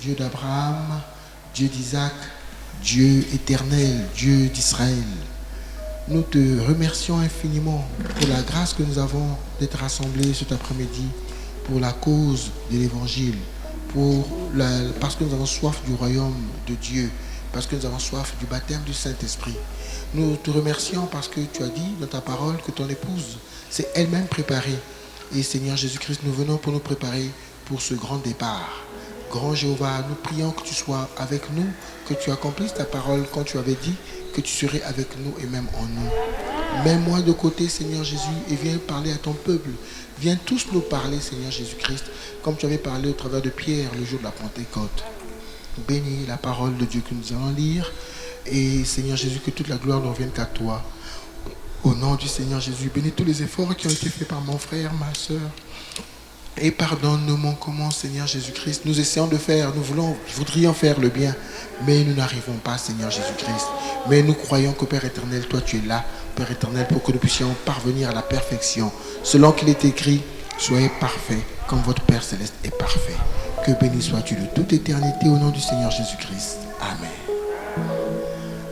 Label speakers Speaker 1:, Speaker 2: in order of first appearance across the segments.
Speaker 1: Dieu d'Abraham, Dieu d'Isaac, Dieu éternel, Dieu d'Israël. Nous te remercions infiniment pour la grâce que nous avons d'être rassemblés cet après-midi pour la cause de l'Évangile, parce que nous avons soif du royaume de Dieu, parce que nous avons soif du baptême du Saint-Esprit. Nous te remercions parce que tu as dit dans ta parole que ton épouse s'est elle-même préparée. Et Seigneur Jésus-Christ, nous venons pour nous préparer pour ce grand départ. Grand Jéhovah, nous prions que tu sois avec nous, que tu accomplisses ta parole quand tu avais dit que tu serais avec nous et même en nous. Mets-moi de côté, Seigneur Jésus, et viens parler à ton peuple. Viens tous nous parler, Seigneur Jésus-Christ, comme tu avais parlé au travers de Pierre le jour de la Pentecôte. Bénis la parole de Dieu que nous allons lire. Et Seigneur Jésus, que toute la gloire ne revienne qu'à toi. Au nom du Seigneur Jésus, bénis tous les efforts qui ont été faits par mon frère, ma soeur. Et pardonne nos manquements, Seigneur Jésus-Christ. Nous essayons de faire, nous voudrions faire le bien, mais nous n'arrivons pas, Seigneur Jésus-Christ. Mais nous croyons que Père éternel, toi tu es là, Père éternel, pour que nous puissions parvenir à la perfection. Selon qu'il est écrit, soyez parfaits, comme votre Père céleste est parfait. Que béni sois-tu de toute éternité au nom du Seigneur Jésus-Christ. Amen.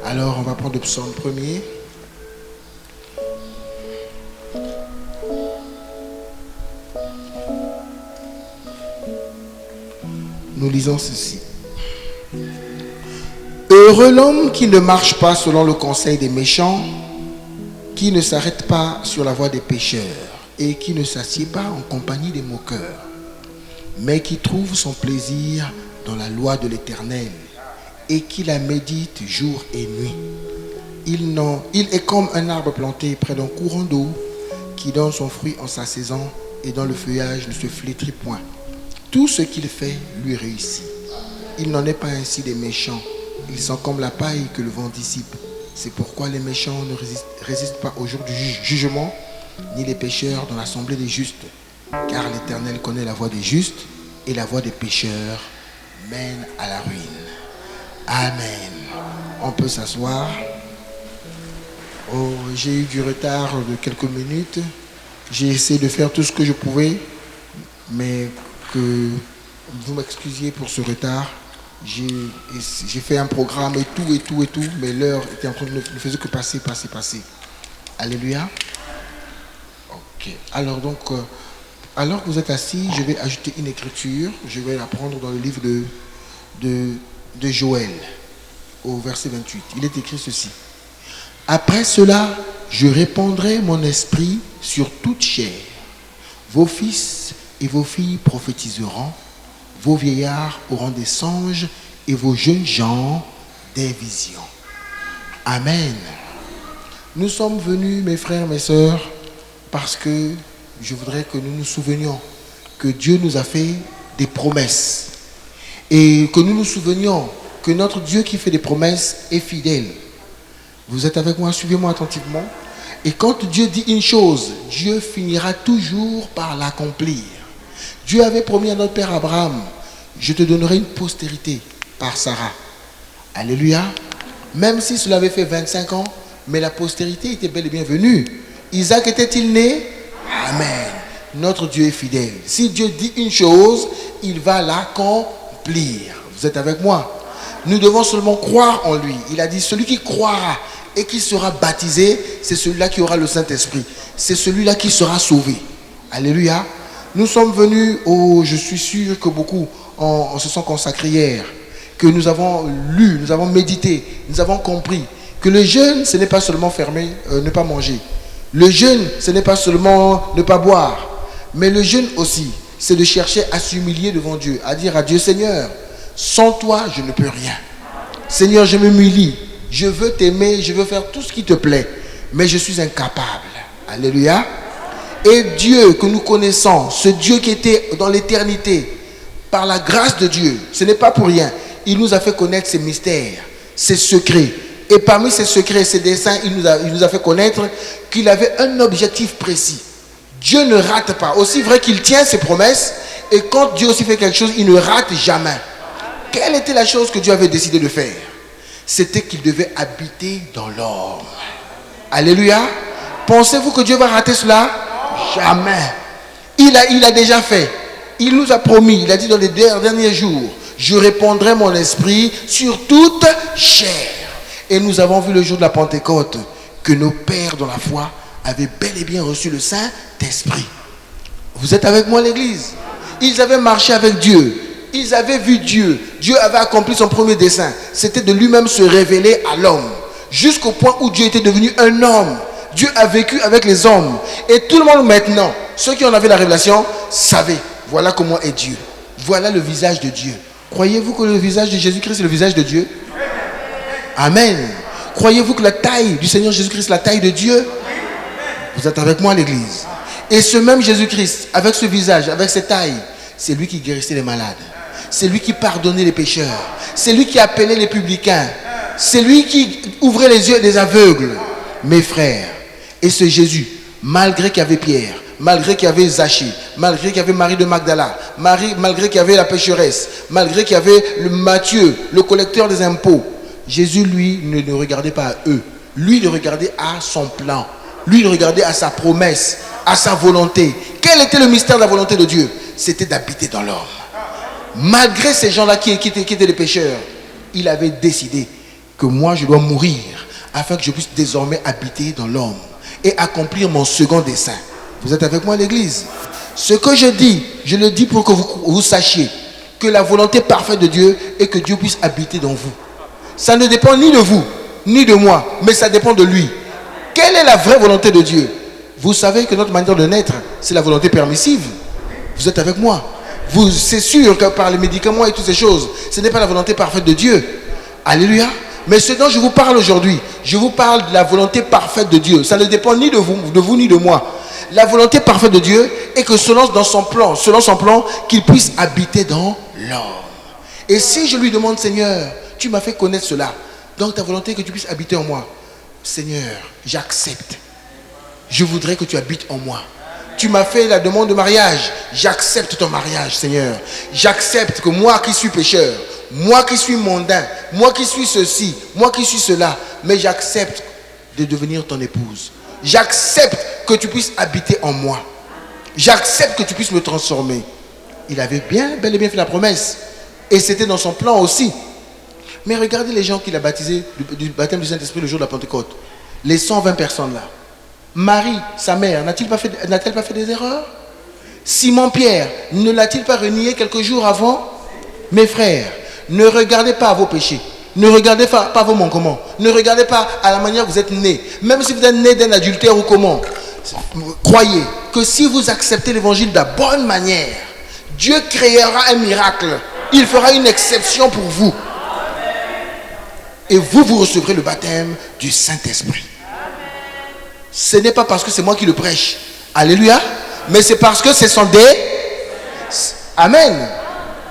Speaker 1: Alors, on va prendre le psaume premier. Nous lisons ceci. Heureux l'homme qui ne marche pas selon le conseil des méchants, qui ne s'arrête pas sur la voie des pécheurs et qui ne s'assied pas en compagnie des moqueurs, mais qui trouve son plaisir dans la loi de l'Éternel et qui la médite jour et nuit. Il est comme un arbre planté près d'un courant d'eau qui donne son fruit en sa saison et dont le feuillage ne se flétrit point. Tout ce qu'il fait lui réussit. Il n'en est pas ainsi des méchants. Ils sont comme la paille que le vent dissipe. C'est pourquoi les méchants ne résistent pas au jour du jugement, ni les pécheurs dans l'assemblée des justes. Car l'Éternel connaît la voie des justes et la voie des pécheurs mène à la ruine. Amen. On peut s'asseoir. Oh, j'ai eu du retard de quelques minutes. J'ai essayé de faire tout ce que je pouvais, mais que vous m'excusiez pour ce retard. J'ai fait un programme et tout, mais l'heure était en train de ne faisait que passer. Alléluia. Ok. Alors donc, alors que vous êtes assis, je vais ajouter une écriture. Je vais la prendre dans le livre de Joël, au verset 28. Il est écrit ceci. Après cela, je répandrai mon esprit sur toute chair. Vos fils et vos filles prophétiseront. Vos vieillards auront des songes et vos jeunes gens des visions. Amen. Nous sommes venus, mes frères, mes sœurs, parce que je voudrais que nous nous souvenions que Dieu nous a fait des promesses. Et que nous nous souvenions que notre Dieu qui fait des promesses est fidèle. Vous êtes avec moi, suivez-moi attentivement. Et quand Dieu dit une chose, Dieu finira toujours par l'accomplir. Dieu avait promis à notre père Abraham, je te donnerai une postérité par Sarah. Alléluia. Même si cela avait fait 25 ans, mais la postérité était bel et bien venue. Isaac était-il né? Amen. Notre Dieu est fidèle. Si Dieu dit une chose, il va l'accomplir. Vous êtes avec moi? Nous devons seulement croire en lui. Il a dit, celui qui croira et qui sera baptisé, c'est celui-là qui aura le Saint-Esprit. C'est celui-là qui sera sauvé. Alléluia. Nous sommes venus, je suis sûr que beaucoup se sont consacrés hier, que nous avons lu, nous avons médité, nous avons compris que le jeûne, ce n'est pas seulement fermer, ne pas manger. Le jeûne, ce n'est pas seulement ne pas boire, mais le jeûne aussi, c'est de chercher à s'humilier devant Dieu, à dire à Dieu, Seigneur, sans toi, je ne peux rien. Seigneur, je m'humilie, je veux t'aimer, je veux faire tout ce qui te plaît, mais je suis incapable. Alléluia. Et Dieu que nous connaissons, ce Dieu qui était dans l'éternité, par la grâce de Dieu, ce n'est pas pour rien. Il nous a fait connaître ses mystères, ses secrets. Et parmi ces secrets et ses desseins, il nous a fait connaître qu'il avait un objectif précis. Dieu ne rate pas. Aussi vrai qu'il tient ses promesses, et quand Dieu aussi fait quelque chose, il ne rate jamais. Quelle était la chose que Dieu avait décidé de faire? C'était qu'il devait habiter dans l'homme. Alléluia. Pensez-vous que Dieu va rater cela? Jamais. Il a déjà fait. Il nous a promis, il a dit dans les derniers jours, je répandrai mon esprit sur toute chair. Et nous avons vu le jour de la Pentecôte que nos pères dans la foi avaient bel et bien reçu le Saint-Esprit. Vous êtes avec moi l'église? Ils avaient marché avec Dieu. Ils avaient vu Dieu. Dieu avait accompli son premier dessein. C'était de lui-même se révéler à l'homme. Jusqu'au point où Dieu était devenu un homme. Dieu a vécu avec les hommes. Et tout le monde maintenant, ceux qui en avaient la révélation, savaient. Voilà comment est Dieu. Voilà le visage de Dieu. Croyez-vous que le visage de Jésus-Christ est le visage de Dieu? Amen. Croyez-vous que la taille du Seigneur Jésus-Christ est la taille de Dieu? Vous êtes avec moi l'église? Et ce même Jésus-Christ, avec ce visage, avec cette taille, c'est lui qui guérissait les malades. C'est lui qui pardonnait les pécheurs. C'est lui qui appelait les publicains. C'est lui qui ouvrait les yeux des aveugles. Mes frères, et ce Jésus, malgré qu'il y avait Pierre, malgré qu'il y avait Zachée, malgré qu'il y avait Marie de Magdala, malgré qu'il y avait la pécheresse, malgré qu'il y avait le Matthieu, le collecteur des impôts, Jésus, lui, ne regardait pas à eux. Lui, il regardait à son plan. Lui, il regardait à sa promesse, à sa volonté. Quel était le mystère de la volonté de Dieu? C'était d'habiter dans l'homme. Malgré ces gens-là qui étaient des pécheurs, il avait décidé que moi je dois mourir afin que je puisse désormais habiter dans l'homme et accomplir mon second dessein. Vous êtes avec moi à l'église? Ce que je dis, je le dis pour que vous sachiez que la volonté parfaite de Dieu est que Dieu puisse habiter dans vous. Ça ne dépend ni de vous, ni de moi, mais ça dépend de lui. Quelle est la vraie volonté de Dieu? Vous savez que notre manière de naître, c'est la volonté permissive. Vous êtes avec moi? C'est sûr que par les médicaments et toutes ces choses, ce n'est pas la volonté parfaite de Dieu. Alléluia. Mais ce dont je vous parle aujourd'hui, je vous parle de la volonté parfaite de Dieu. Ça ne dépend ni de vous ni de moi. La volonté parfaite de Dieu est que selon son plan, qu'il puisse habiter dans l'homme. Et si je lui demande, Seigneur, tu m'as fait connaître cela, donc ta volonté est que tu puisses habiter en moi. Seigneur, j'accepte. Je voudrais que tu habites en moi. Tu m'as fait la demande de mariage. J'accepte ton mariage, Seigneur. J'accepte que moi qui suis pécheur, moi qui suis mondain, moi qui suis ceci, moi qui suis cela, mais j'accepte de devenir ton épouse. J'accepte que tu puisses habiter en moi. J'accepte que tu puisses me transformer. Il avait bel et bien fait la promesse. Et c'était dans son plan aussi. Mais regardez les gens qu'il a baptisés du baptême du Saint-Esprit le jour de la Pentecôte. Les 120 personnes là. Marie, sa mère, n'a-t-elle pas fait des erreurs? Simon-Pierre, ne l'a-t-il pas renié quelques jours avant? Mes frères, ne regardez pas à vos péchés. Ne regardez pas vos manquements. Ne regardez pas à la manière que vous êtes nés. Même si vous êtes nés d'un adultère ou comment. Croyez que si vous acceptez l'évangile de la bonne manière, Dieu créera un miracle. Il fera une exception pour vous. Et vous recevrez le baptême du Saint-Esprit. Ce n'est pas parce que c'est moi qui le prêche. Alléluia. Mais c'est parce que ce sont des... Amen.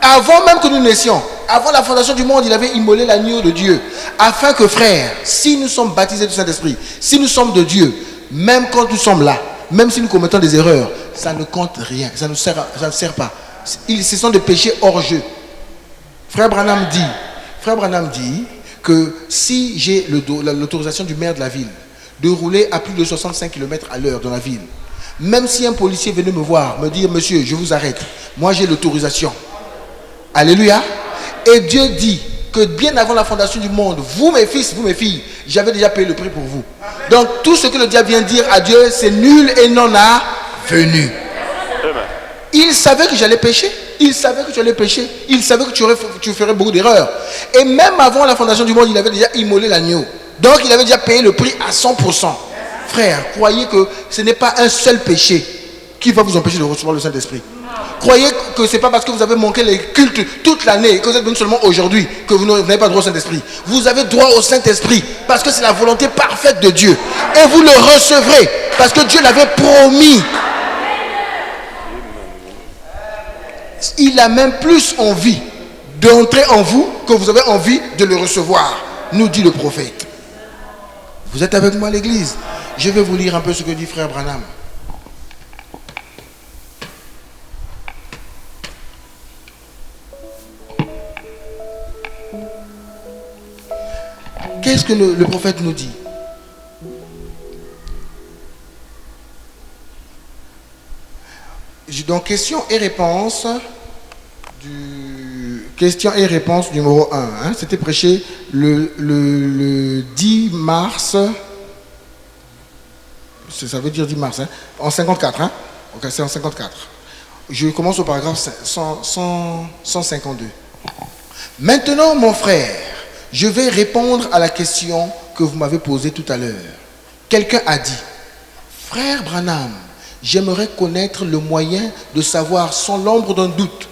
Speaker 1: Avant même que nous naissions, avant la fondation du monde, il avait immolé l'agneau de Dieu. Afin que, frères, si nous sommes baptisés du Saint-Esprit, si nous sommes de Dieu, même quand nous sommes là, même si nous commettons des erreurs, ça ne compte rien. Ça ne sert pas. Ce sont des péchés hors jeu. Frère Branham dit que si j'ai l'autorisation du maire de la ville de rouler à plus de 65 km à l'heure dans la ville, même si un policier venait me voir, me dire, monsieur, je vous arrête, moi j'ai l'autorisation. Alléluia. Et Dieu dit que bien avant la fondation du monde, vous mes fils, vous mes filles, j'avais déjà payé le prix pour vous. Donc tout ce que le diable vient dire à Dieu, c'est nul et non avenu. Il savait que j'allais pécher. Il savait que tu allais pécher. Il savait que tu ferais beaucoup d'erreurs. Et même avant la fondation du monde, il avait déjà immolé l'agneau. Donc il avait déjà payé le prix à 100%. Frère, croyez que ce n'est pas un seul péché qui va vous empêcher de recevoir le Saint-Esprit. Croyez que ce n'est pas parce que vous avez manqué les cultes toute l'année, que vous êtes venu seulement aujourd'hui, que vous n'avez pas droit au Saint-Esprit. Vous avez droit au Saint-Esprit parce que c'est la volonté parfaite de Dieu. Et vous le recevrez parce que Dieu l'avait promis. Il a même plus envie d'entrer en vous que vous avez envie de le recevoir, nous dit le prophète. Vous êtes avec moi à l'église? Je vais vous lire un peu ce que dit frère Branham. Qu'est-ce que le prophète nous dit? Donc, question et réponse numéro 1. Hein, c'était prêché le 10 mars. Ça veut dire 10 mars, hein, en 54. Hein, ok, c'est en 54. Je commence au paragraphe 152. Maintenant, mon frère, je vais répondre à la question que vous m'avez posée tout à l'heure. Quelqu'un a dit, frère Branham, j'aimerais connaître le moyen de savoir sans l'ombre d'un doute,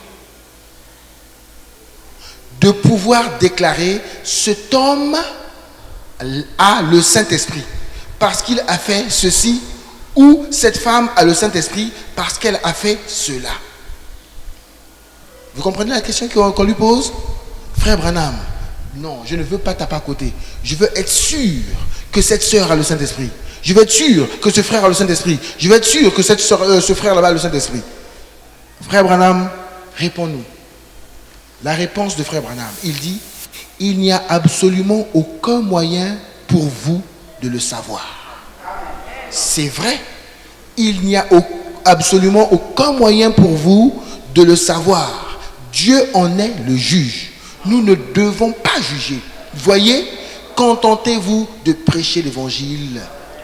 Speaker 1: de pouvoir déclarer cet homme a le Saint-Esprit parce qu'il a fait ceci, ou cette femme a le Saint-Esprit parce qu'elle a fait cela. Vous comprenez la question qu'on lui pose? Frère Branham, non, je ne veux pas taper à côté. Je veux être sûr que cette sœur a le Saint-Esprit. Je veux être sûr que ce frère a le Saint-Esprit. Je veux être sûr que ce frère là-bas a le Saint-Esprit. Frère Branham, réponds-nous. La réponse de frère Branham, il dit, il n'y a absolument aucun moyen pour vous de le savoir. C'est vrai. Il n'y a absolument aucun moyen pour vous de le savoir. Dieu en est le juge. Nous ne devons pas juger. Voyez, Contentez-vous de prêcher l'évangile,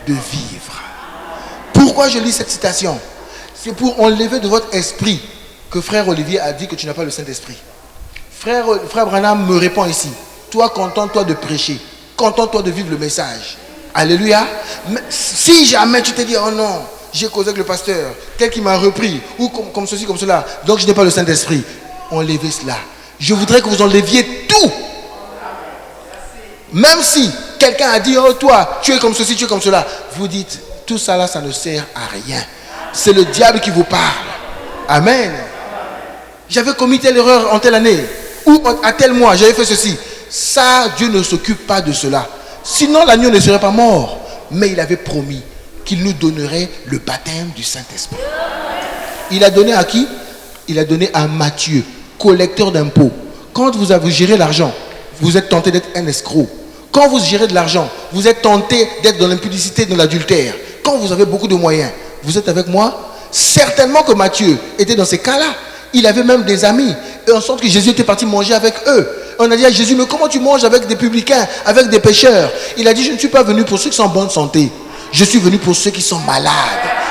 Speaker 1: de vivre. Pourquoi je lis cette citation? C'est pour enlever de votre esprit que frère Olivier a dit que tu n'as pas le Saint-Esprit. Frère Branham me répond ici. Toi, contente-toi de prêcher. Contente-toi de vivre le message. Alléluia. Mais si jamais tu te dis, oh non, j'ai causé avec le pasteur, tel qu'il m'a repris, ou comme ceci, comme cela, donc je n'ai pas le Saint-Esprit. Enlevez cela. Je voudrais que vous enleviez tout. Même si quelqu'un a dit, oh toi, tu es comme ceci, tu es comme cela. Vous dites, tout ça là, ça ne sert à rien. C'est le diable qui vous parle. Amen. J'avais commis telle erreur en telle année. Ou à tel mois, j'avais fait ceci. Ça, Dieu ne s'occupe pas de cela. Sinon, l'agneau ne serait pas mort. Mais il avait promis qu'il nous donnerait le baptême du Saint-Esprit. Il a donné à qui? Il a donné à Matthieu, collecteur d'impôts. Quand vous avez géré l'argent, vous êtes tenté d'être un escroc. Quand vous gérez de l'argent, vous êtes tenté d'être dans l'impudicité, dans l'adultère. Quand vous avez beaucoup de moyens, vous êtes avec moi? Certainement que Matthieu était dans ces cas-là. Il avait même des amis. Et en sorte que Jésus était parti manger avec eux. On a dit à Jésus, mais comment tu manges avec des publicains, avec des pécheurs? Il a dit, je ne suis pas venu pour ceux qui sont en bonne santé. Je suis venu pour ceux qui sont malades.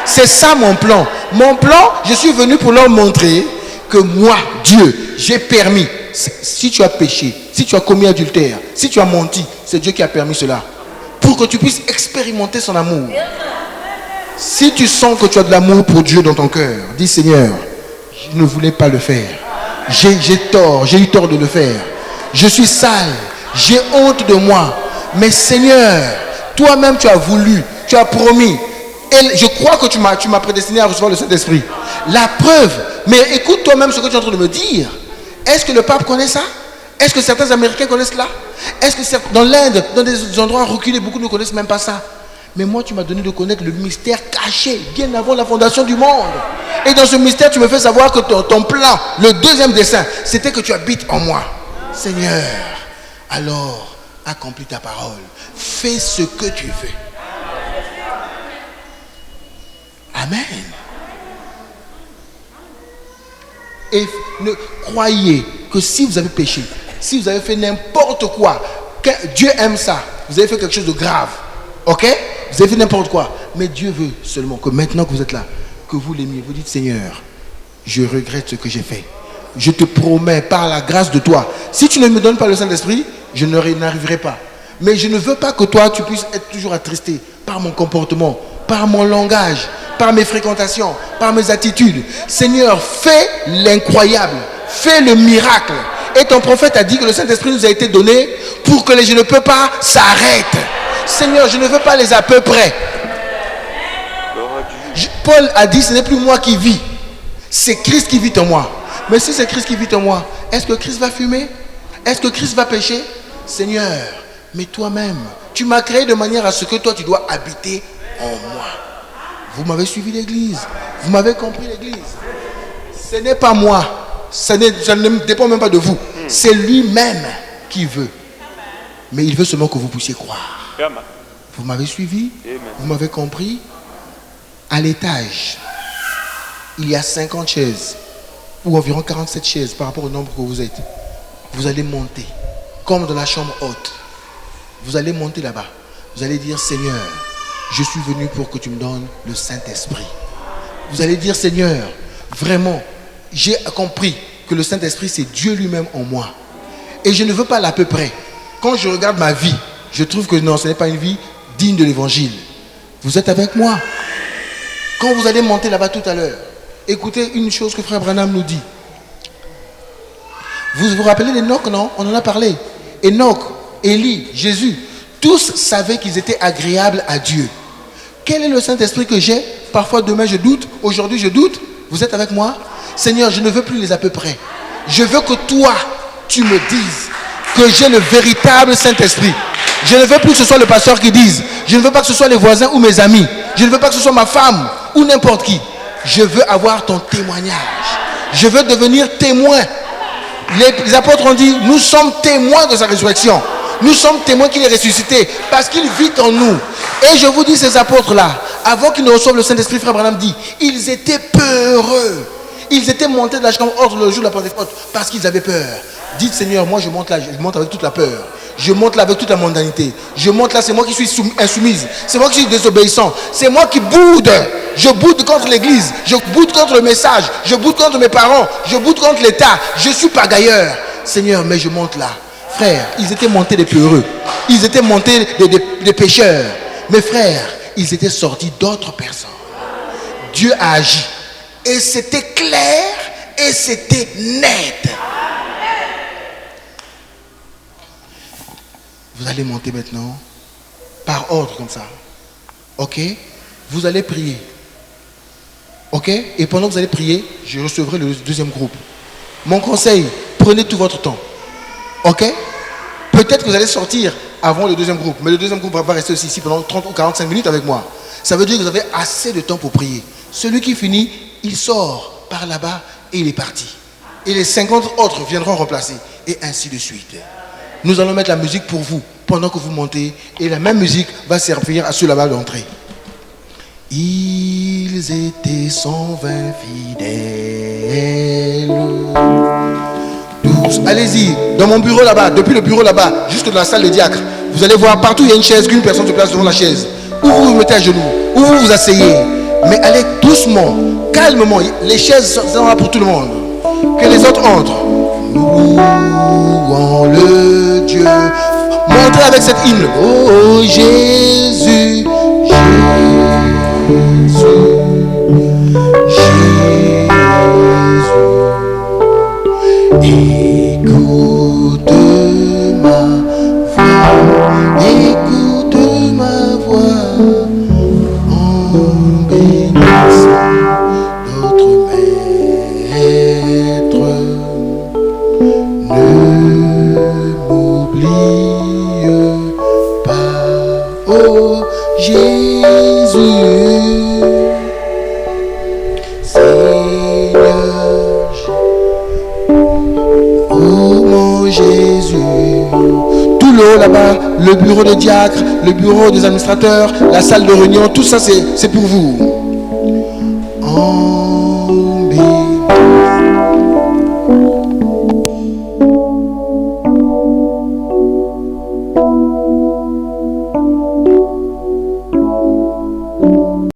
Speaker 1: C'est ça mon plan. Mon plan, je suis venu pour leur montrer que moi, Dieu, j'ai permis. Si tu as péché, si tu as commis adultère, si tu as menti, c'est Dieu qui a permis cela. Pour que tu puisses expérimenter son amour. Si tu sens que tu as de l'amour pour Dieu dans ton cœur, dis Seigneur, je ne voulais pas le faire. J'ai eu tort de le faire. Je suis sale, j'ai honte de moi. Mais Seigneur, toi-même tu as voulu, tu as promis. Et je crois que tu m'as prédestiné à recevoir le Saint-Esprit. La preuve, mais écoute toi-même ce que tu es en train de me dire. Est-ce que le pape connaît ça? Est-ce que certains Américains connaissent cela? Est-ce que dans l'Inde, dans des endroits reculés, beaucoup ne connaissent même pas ça? Mais moi, tu m'as donné de connaître le mystère caché, bien avant la fondation du monde. Et dans ce mystère, tu me fais savoir que ton plan, le deuxième dessein, c'était que tu habites en moi. Seigneur, alors, accomplis ta parole. Fais ce que tu veux. Amen. Et croyez que si vous avez péché, si vous avez fait n'importe quoi, que Dieu aime ça. Vous avez fait quelque chose de grave. Ok? Vous avez fait n'importe quoi. Mais Dieu veut seulement que maintenant que vous êtes là, que vous l'aimiez. Vous dites, Seigneur, je regrette ce que j'ai fait. Je te promets par la grâce de toi. Si tu ne me donnes pas le Saint-Esprit, je n'arriverai pas. Mais je ne veux pas que toi, tu puisses être toujours attristé par mon comportement, par mon langage, par mes fréquentations, par mes attitudes. Seigneur, fais l'incroyable. Fais le miracle. Et ton prophète a dit que le Saint-Esprit nous a été donné pour que les je ne peux pas s'arrêtent. Seigneur, je ne veux pas les à peu près. Paul a dit, ce n'est plus moi qui vis. C'est Christ qui vit en moi. Mais si c'est Christ qui vit en moi, est-ce que Christ va fumer? Est-ce que Christ va pécher? Seigneur, mais toi-même, tu m'as créé de manière à ce que toi, tu dois habiter en moi. Vous m'avez suivi l'église. Vous m'avez compris l'église. Ce n'est pas moi. Ça ne dépend même pas de vous. C'est lui-même qui veut. Mais il veut seulement que vous puissiez croire. Vous m'avez suivi? Vous m'avez compris? À l'étage, il y a 50 chaises. Ou environ 47 chaises par rapport au nombre que vous êtes. Vous allez monter. Comme dans la chambre haute. Vous allez monter là-bas. Vous allez dire, Seigneur, je suis venu pour que tu me donnes le Saint-Esprit. Vous allez dire, Seigneur, vraiment, j'ai compris que le Saint-Esprit, c'est Dieu lui-même en moi. Et je ne veux pas l'à peu près. Quand je regarde ma vie, je trouve que non, ce n'est pas une vie digne de l'évangile. Vous êtes avec moi? Quand vous allez monter là-bas tout à l'heure, écoutez une chose que frère Branham nous dit. Vous vous rappelez d'Enoch, non? On en a parlé. Enoch, Élie, Jésus, tous savaient qu'ils étaient agréables à Dieu. Quel est le Saint-Esprit que j'ai? Parfois demain je doute, aujourd'hui je doute. Vous êtes avec moi? Seigneur, je ne veux plus les à peu près. Je veux que toi, tu me dises que j'ai le véritable Saint-Esprit. Je ne veux plus que ce soit le pasteur qui dise. Je ne veux pas que ce soit les voisins ou mes amis. Je ne veux pas que ce soit ma femme ou n'importe qui. Je veux avoir ton témoignage. Je veux devenir témoin. Les apôtres ont dit, nous sommes témoins de sa résurrection. Nous sommes témoins qu'il est ressuscité parce qu'il vit en nous. Et je vous dis, ces apôtres-là, avant qu'ils ne reçoivent le Saint-Esprit, frère Branham dit, ils étaient peureux. Ils étaient montés de la chambre haute le jour de la Pentecôte parce qu'ils avaient peur. Dites, Seigneur, moi je monte là, je monte avec toute la peur. Je monte là avec toute la mondanité. Je monte là, c'est moi qui suis insoumise. C'est moi qui suis désobéissant. C'est moi qui boude. Je boude contre l'église. Je boude contre le message. Je boude contre mes parents. Je boude contre l'État. Je suis pagailleur. Seigneur, mais je monte là. Frères, ils étaient montés des peureux. Ils étaient montés des pécheurs. Mes frères, ils étaient sortis d'autres personnes. Dieu a agi. Et c'était clair et c'était net. Vous allez monter maintenant par ordre comme ça. Ok? Vous allez prier. Ok? Et pendant que vous allez prier, je recevrai le deuxième groupe. Mon conseil, prenez tout votre temps. Ok? Peut-être que vous allez sortir avant le deuxième groupe. Mais le deuxième groupe va rester aussi ici pendant 30 ou 45 minutes avec moi. Ça veut dire que vous avez assez de temps pour prier. Celui qui finit, il sort par là-bas et il est parti. Et les 50 autres viendront remplacer. Et ainsi de suite. Nous allons mettre la musique pour vous pendant que vous montez. Et la même musique va servir à ceux là-bas d'entrer. Ils étaient 120 fidèles. Allez-y, dans mon bureau là-bas, depuis le bureau là-bas, jusque dans la salle des diacres, vous allez voir partout il y a une chaise, qu'une personne se place devant la chaise. Ou vous vous mettez à genoux, ou vous vous asseyez. Mais allez doucement, calmement. Les chaises sont là pour tout le monde. Que les autres entrent. Nous louons le Dieu. Montrez avec cette hymne. Oh Jésus, Jésus, Jésus. Écoute ma voix, en bénissant notre Maître. Ne m'oublie pas, oh Jésus, Seigneur, oh mon Jésus. Tout le haut là-bas, le bureau des diacres, le bureau des administrateurs, la salle de réunion, tout ça c'est pour vous.